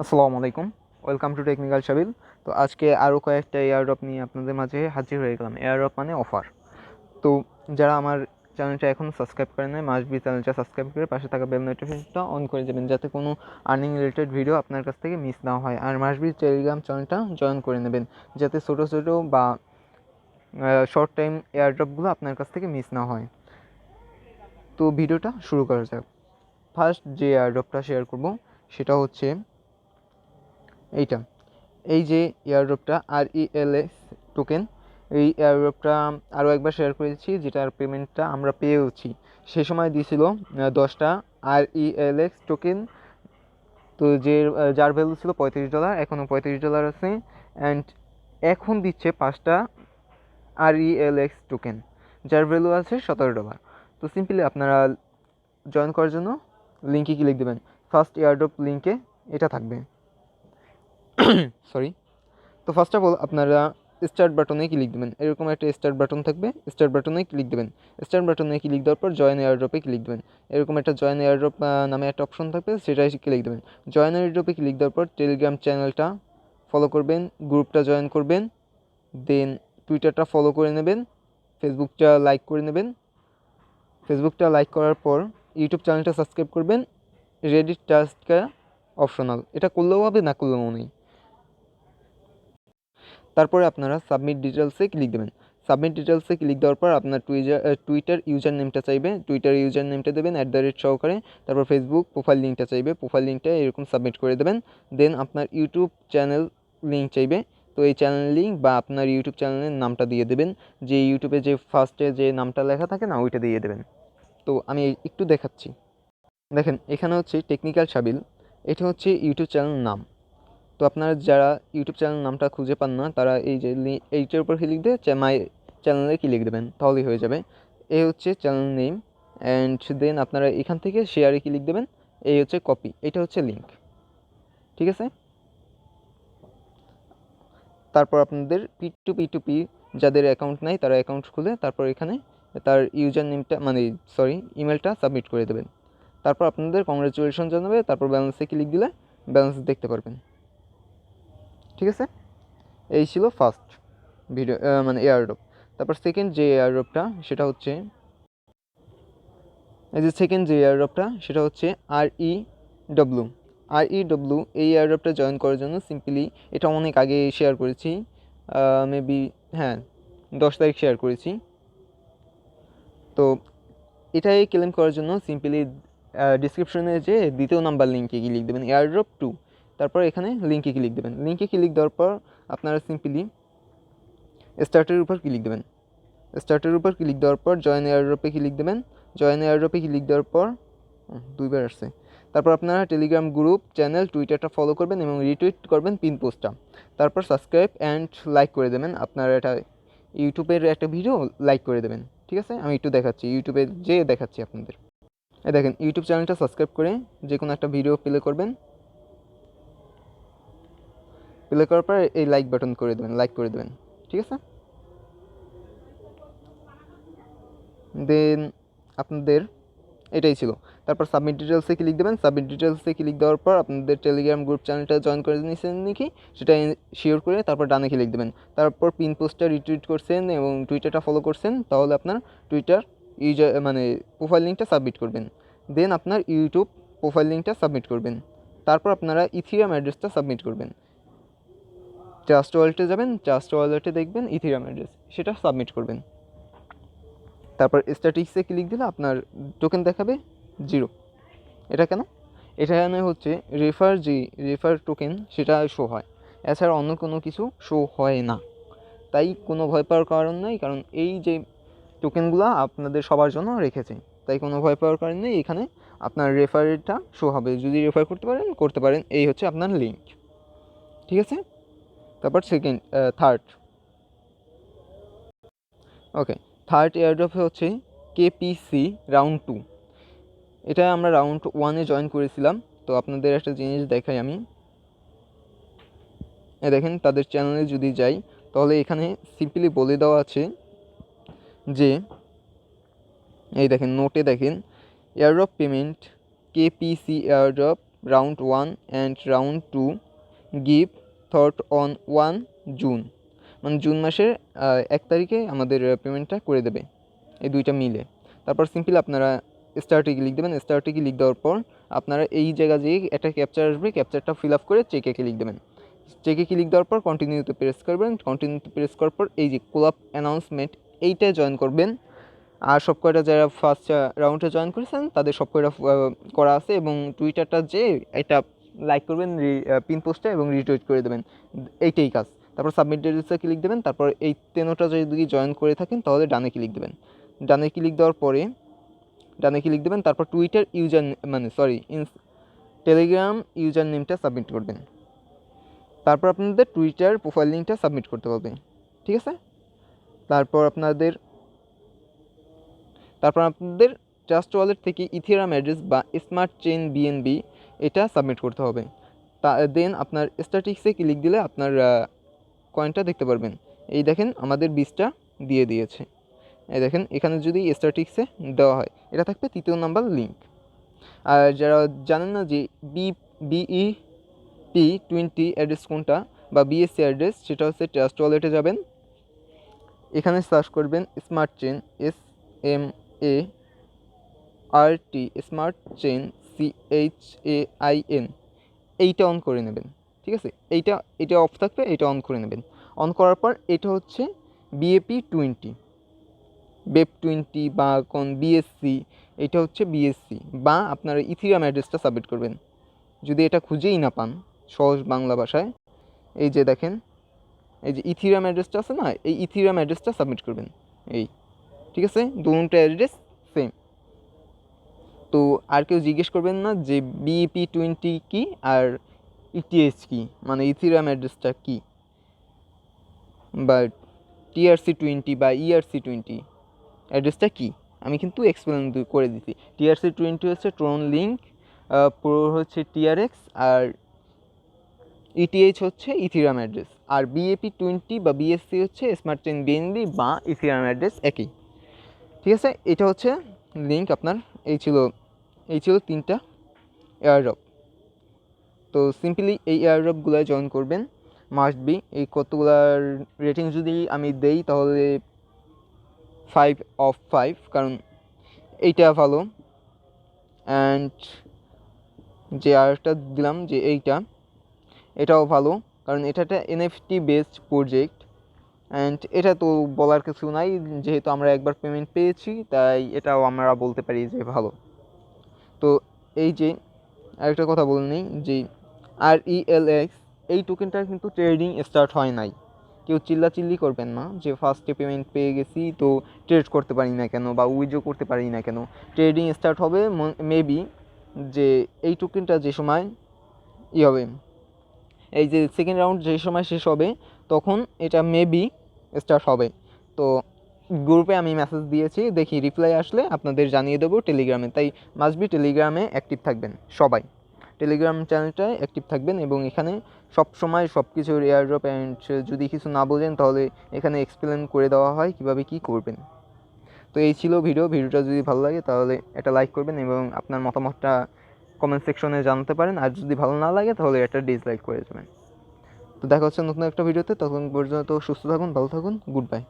আসসালামু আলাইকুম, welcome to technical শাবিল। তো আজকে আরও কয়েকটা এয়ারড্রপ নিয়ে আপনাদের মাঝে হাজির হয়ে গেলাম। এয়ারড্রপ মানে অফার। তো যারা আমার চ্যানেলটা এখন সাবস্ক্রাইব করে নেয়, মাস্ট বি চ্যানেলটা সাবস্ক্রাইব করে পাশে থাকা বেল নোটিফিকেশনটা অন করে দেবেন, যাতে কোনো আর্নিং রিলেটেড ভিডিও আপনার কাছ থেকে মিস না হয়। আর মাস্ট বি টেলিগ্রাম চ্যানেলটা জয়েন করে নেবেন, যাতে ছোটো ছোটো বা শর্ট টাইম এয়ারড্রপগুলো আপনার কাছ থেকে মিস না হয়। তো ভিডিওটা শুরু করা যাক। ফার্স্ট যে এয়ারড্রপটা শেয়ার করব সেটা হচ্ছে এইটা। এই যে এয়ারড্রপটা RELX টোকেন, এই এয়ারড্রপটা আরও একবার শেয়ার করেছি, যেটার পেমেন্টটা আমরা পেয়েওছি। সে সময় দিয়েছিল 10টা RELX টোকেন। তো যার ভ্যালু ছিল $35, এখনও $35 আছে। অ্যান্ড এখন দিচ্ছে 5টা RELX টোকেন, যার ভ্যালু আছে $17। তো সিম্পলি আপনারা জয়েন করার জন্য লিঙ্কে ক্লিক দেবেন। ফার্স্ট এয়ারড্রপ লিঙ্কে এটা থাকবে, সরি। তো ফার্স্ট অফ অল আপনারা স্টার্ট বাটনে ক্লিক দেবেন। এরকম একটা স্টার্ট বাটন থাকবে, স্টার্ট বাটনে ক্লিক দেবেন। স্টার্ট বাটনে ক্লিক দেওয়ার পর জয়েন এয়ারড্রপে ক্লিক দেবেন। এরকম একটা জয়েন এয়ারড্রপ নামে একটা অপশন থাকবে, সেটাই ক্লিক দেবেন। জয়েন এয়ারড্রপে ক্লিক দেওয়ার পর টেলিগ্রাম চ্যানেলটা ফলো করবেন, গ্রুপটা জয়েন করবেন, দেন টুইটারটা ফলো করে নেবেন, ফেসবুকটা লাইক করে নেবেন। ফেসবুকটা লাইক করার পর ইউটিউব চ্যানেলটা সাবস্ক্রাইব করবেন। রেডিট টাস্কটা অপশনাল, এটা করলেও হবে, না করলেও নেই। তারপরে আপনারা সাবমিট ডিটেলসে ক্লিক দেবেন। সাবমিট ডিটেলসে ক্লিক দেওয়ার পর আপনার টুইটার ইউজার নেমটা চাইবে, টুইটার ইউজার নেমটা দেবেন @ সহকারে। তারপর ফেসবুক প্রোফাইল লিঙ্কটা চাইবে, প্রোফাইল লিঙ্কটা এরকম সাবমিট করে দেবেন। দেন আপনার ইউটিউব চ্যানেল লিঙ্ক চাইবে, তো এই চ্যানেল লিঙ্ক বা আপনার ইউটিউব চ্যানেলের নামটা দিয়ে দেবেন। যে ইউটিউবে যে ফার্স্টে যে নামটা লেখা থাকে না, ওইটা দিয়ে দেবেন। তো আমি একটু দেখাচ্ছি। দেখেন, এখানে হচ্ছে টেকনিক্যাল শাবিল, এটা হচ্ছে ইউটিউব চ্যানেল নাম। তো আপনারা যারা ইউটিউব চ্যানেল নামটা খুঁজে পান না, তারা এই যে এইটার উপর ক্লিক দিয়ে মাই চ্যানেলে ক্লিক দেবেন, তাহলেই হয়ে যাবে। এই হচ্ছে চ্যানেল নেম। অ্যান্ড দেন আপনারা এখান থেকে শেয়ারে ক্লিক দেবেন। এই হচ্ছে কপি, এটা হচ্ছে লিঙ্ক। ঠিক আছে। তারপর আপনাদের P2P যাদের অ্যাকাউন্ট নাই, তারা অ্যাকাউন্ট খুলে তারপর এখানে তার ইউজার নেমটা ইমেলটা সাবমিট করে দেবেন। তারপর আপনাদের কংগ্রাচুলেশন জানাবে, তারপর ব্যালেন্সে ক্লিক দিলে ব্যালেন্স দেখতে পারবেন। ঠিক আছে। এই ছিল ফার্স্ট ভিডিও এয়ারড্রপ। তারপর সেকেন্ড যে এয়ারড্রপটা সেটা হচ্ছে REW। এই এয়ারড্রপটা জয়েন করার জন্য সিম্পলি, এটা অনেক আগে শেয়ার করেছি, মেবি হ্যাঁ 10 তারিখ শেয়ার করেছি। তো এটাই ক্লেম করার জন্য সিম্পলি ডিসক্রিপশনে যে দ্বিতীয় নাম্বার লিঙ্কে ক্লিক দেবেন, এয়ারড্রপ 2। তারপর এখানে লিঙ্কে ক্লিক দেবেন। লিঙ্কে ক্লিক দেওয়ার পর আপনারা সিম্পলি স্টার্টের উপর ক্লিক দেবেন। স্টার্টের উপর ক্লিক দেওয়ার পর জয়েন এয়ারড্রপে ক্লিক দেবেন। জয়েন এয়ারড্রপে ক্লিক দেওয়ার পর দুইবার আসছে। তারপর আপনারা টেলিগ্রাম গ্রুপ চ্যানেল টুইটারটা ফলো করবেন এবং রিটুইট করবেন পিন পোস্টটা। তারপর সাবস্ক্রাইব অ্যান্ড লাইক করে দেবেন। আপনারা এটা ইউটিউবের একটা ভিডিও লাইক করে দেবেন। ঠিক আছে, আমি একটু দেখাচ্ছি, ইউটিউবে যেয়ে দেখাচ্ছি আপনাদের। এই দেখেন, ইউটিউব চ্যানেলটা সাবস্ক্রাইব করে যে কোনো একটা ভিডিও প্লে করবেন। প্লে করার পর এই লাইক বাটন করে দেবেন, লাইক করে দেবেন। ঠিক আছে। দেন আপনাদের এটাই ছিল। তারপর সাবমিট ডিটেলসে ক্লিক দেবেন। সাবমিট ডিটেলসে ক্লিক দেওয়ার পর আপনাদের টেলিগ্রাম গ্রুপ চ্যানেলটা জয়েন করে নিয়েছেন নাকি সেটা শিওর করে তারপর ডানে ক্লিক দেবেন। তারপর পিন পোস্টটা রিটুইট করছেন এবং টুইটারটা ফলো করছেন, তাহলে আপনার টুইটার ইউজার প্রোফাইল লিঙ্কটা সাবমিট করবেন। দেন আপনার ইউটিউব প্রোফাইল লিঙ্কটা সাবমিট করবেন। তারপর আপনারা ইথিরিয়াম অ্যাড্রেসটা সাবমিট করবেন। ট্রাস্ট ওয়ালেটে যাবেন, ট্রাস্ট ওয়ালেটে দেখবেন ইথিরিয়াম অ্যাড্রেস, সেটা সাবমিট করবেন। তারপর স্ট্যাটিক্সে ক্লিক দিলে আপনার টোকেন দেখাবে 0। এটা কেন? এখানে হচ্ছে রেফার টোকেন সেটা শো হয়, এছাড়া অন্য কোনো কিছু শো হয় না। তাই কোনো ভয় পাওয়ার কারণ নেই, কারণ এই যে টোকেনগুলো আপনাদের সবার জন্য রেখেছে, তাই কোনো ভয় পাওয়ার কারণ নেই। এখানে আপনার রেফারটা শো হবে, যদি রেফার করতে পারেন। এই হচ্ছে আপনার লিঙ্ক। ঠিক আছে। তারপর থার্ড এয়ারড্রপ হচ্ছে KPC রাউন্ড 2। এটা আমরা রাউন্ড 1-এ জয়েন করেছিলাম। তো আপনাদের একটা জিনিস দেখাই আমি। দেখেন, তাদের চ্যানেলে যদি যাই, তাহলে এখানে সিম্পলি বলে দেওয়া আছে যে, এই দেখেন নোটে দেখেন, airdrop payment KPC airdrop round 1 and round 2 give thought on 1 June, মানে জুন মাসের 1 তারিখে আমাদের পেমেন্টটা করে দেবে, এই দুইটা মিলে। তারপর সিম্পল আপনারা স্টার্টে লিখ দেবেন। স্টার্টে লিখ দেওয়ার পর আপনারা এই জায়গা যেয়ে একটা ক্যাপচার আসবে, ক্যাপচারটা ফিল আপ করে চেকে লিখ দেবেন। চেকে ক্লিক দেওয়ার পর কন্টিনিউতে প্রেস করবেন। কন্টিনিউতে প্রেস করার পর এই যে কোলাপ অ্যানাউন্সমেন্ট এইটা জয়েন করবেন। আর সব কয়টা যারা ফার্স্ট রাউন্ডে জয়েন করেছেন তাদের সব কয়টা করা আছে, এবং টুইটারটা যে এটা লাইক করবেন পিন পোস্টে এবং রিটুইট করে দেবেন, এইটাই কাজ। তারপর সাবমিট ডিটেলসে ক্লিক দেবেন। তারপর এই 13টা যদি জয়েন করে থাকেন তাহলে ডানে ক্লিক দেবেন। ডানে ক্লিক দেওয়ার পরে ডানে ক্লিক দেবেন। তারপর টুইটার ইউজার টেলিগ্রাম ইউজার নেমটা সাবমিট করবেন। তারপর আপনাদের টুইটার প্রোফাইল লিঙ্কটা সাবমিট করতে হবে, ঠিক আছে। তারপর আপনাদের ট্রাস্ট ওয়ালেট থেকে ইথেরিয়াম অ্যাড্রেস বা স্মার্ট চেইন বিএনবি এটা সাবমিট করতে হবে। দেন আপনার স্ট্যাটিক্সে ক্লিক দিলে আপনার কয়েনটা দেখতে পারবেন। এই দেখেন আমাদের 20টা দিয়ে দিয়েছে। এই দেখেন এখানে যদি স্ট্যাটিক্সে দেওয়া হয় এটা থাকবে 3য় নাম্বার লিঙ্ক। আর যারা জানেন না যে BEP20 অ্যাড্রেস কোনটা বা বিএসসি অ্যাড্রেস, সেটা হচ্ছে ট্রাস্ট ওয়ালেটে যাবেন, এখানে সার্চ করবেন smart chain SMART smart chain CHAIN, এইটা অন করে নেবেন, ঠিক আছে। এইটা অফ থাকবে, এটা অন করে নেবেন। অন করার পর এটা হচ্ছে BEP20 বা কোন বিএসসি, এটা হচ্ছে বিএসসি বা আপনারা ইথেরিয়াম অ্যাড্রেসটা সাবমিট করবেন। যদি এটা খুঁজেই না পান সহজ বাংলা ভাষায়, এই যে দেখেন এই যে ইথেরিয়াম অ্যাড্রেসটা আছে না, এই ইথেরিয়াম অ্যাড্রেসটা সাবমিট করবেন, এই ঠিক আছে। দুটো অ্যাড্রেস সেম। তো আর কেউ জিজ্ঞেস করবেন না যে BEP20 কি আর ETH কি, মানে ইথেরিয়াম অ্যাড্রেসটা কি, বা TRC20 বা ERC20 অ্যাড্রেসটা কি, আমি কিন্তু এক্সপ্লেন করে দিচ্ছি। TRC20 হচ্ছে ট্রন লিঙ্ক, প্রো হচ্ছে TRX, আর ETH হচ্ছে ইথেরিয়াম অ্যাড্রেস, আর BEP20 বা বিএসসি হচ্ছে স্মার্ট চেইন বিএনবি বা ইথেরিয়াম অ্যাড্রেস একই, ঠিক আছে। এটা হচ্ছে লিঙ্ক আপনার। এই ছিল 3টা এয়ারড্রপ। তো সিম্পলি এই এয়ারড্রপগুলোয় জয়েন করবেন, মাস্ট বি। এই কতগুলার রেটিং যদি আমি দেই তাহলে 5/5, কারণ এইটা ভালো। অ্যান্ড যে আরেকটা দিলাম যে এটাও ভালো, কারণ এটা একটা NFT বেসড প্রজেক্ট। অ্যান্ড এটা তো বলার কিছু নাই, যেহেতু আমরা একবার পেমেন্ট পেয়েছি তাই এটাও আমরা বলতে পারি যে ভালো। তো এই যে আরেকটা কথা বলে নিই যে RELX এই টোকেনটা কিন্তু ট্রেডিং স্টার্ট হয় নাই। কেউ চিল্লাচিল্লি করবেন না যে ফার্স্টে পেমেন্ট পেয়ে গেছি তো ট্রেড করতে পারি না কেন বা উইথড্র করতে পারি না কেন। ট্রেডিং স্টার্ট হবে মেবি যে এই টোকেনটা যে সময় হবে, এই যে সেকেন্ড রাউন্ড যে সময় শেষ হবে তখন এটা মেবি স্টার্ট হবে। তো গ্রুপে আমি মেসেজ দিয়েছি, দেখি রিপ্লাই আসলে আপনাদের জানিয়ে দেবো টেলিগ্রামে। তাই মাস্ট বি টেলিগ্রামে অ্যাক্টিভ থাকবেন, সবাই টেলিগ্রাম চ্যানেলটায় অ্যাক্টিভ থাকবেন, এবং এখানে সব সময় সব কিছুর এয়ারড্রপ অ্যান্ড যদি কিছু না বোঝেন তাহলে এখানে এক্সপ্লেন করে দেওয়া হয় কীভাবে কী করবেন। তো এই ছিল ভিডিওটা যদি ভালো লাগে তাহলে একটা লাইক করবেন এবং আপনার মতামতটা কমেন্ট সেকশনে জানাতে পারেন, আর যদি ভালো না লাগে তাহলে একটা ডিসলাইক করে দেবেন। তো দেখা হচ্ছে নতুন একটা ভিডিওতে, তখন পর্যন্ত সুস্থ থাকুন, ভালো থাকুন, গুড বাই।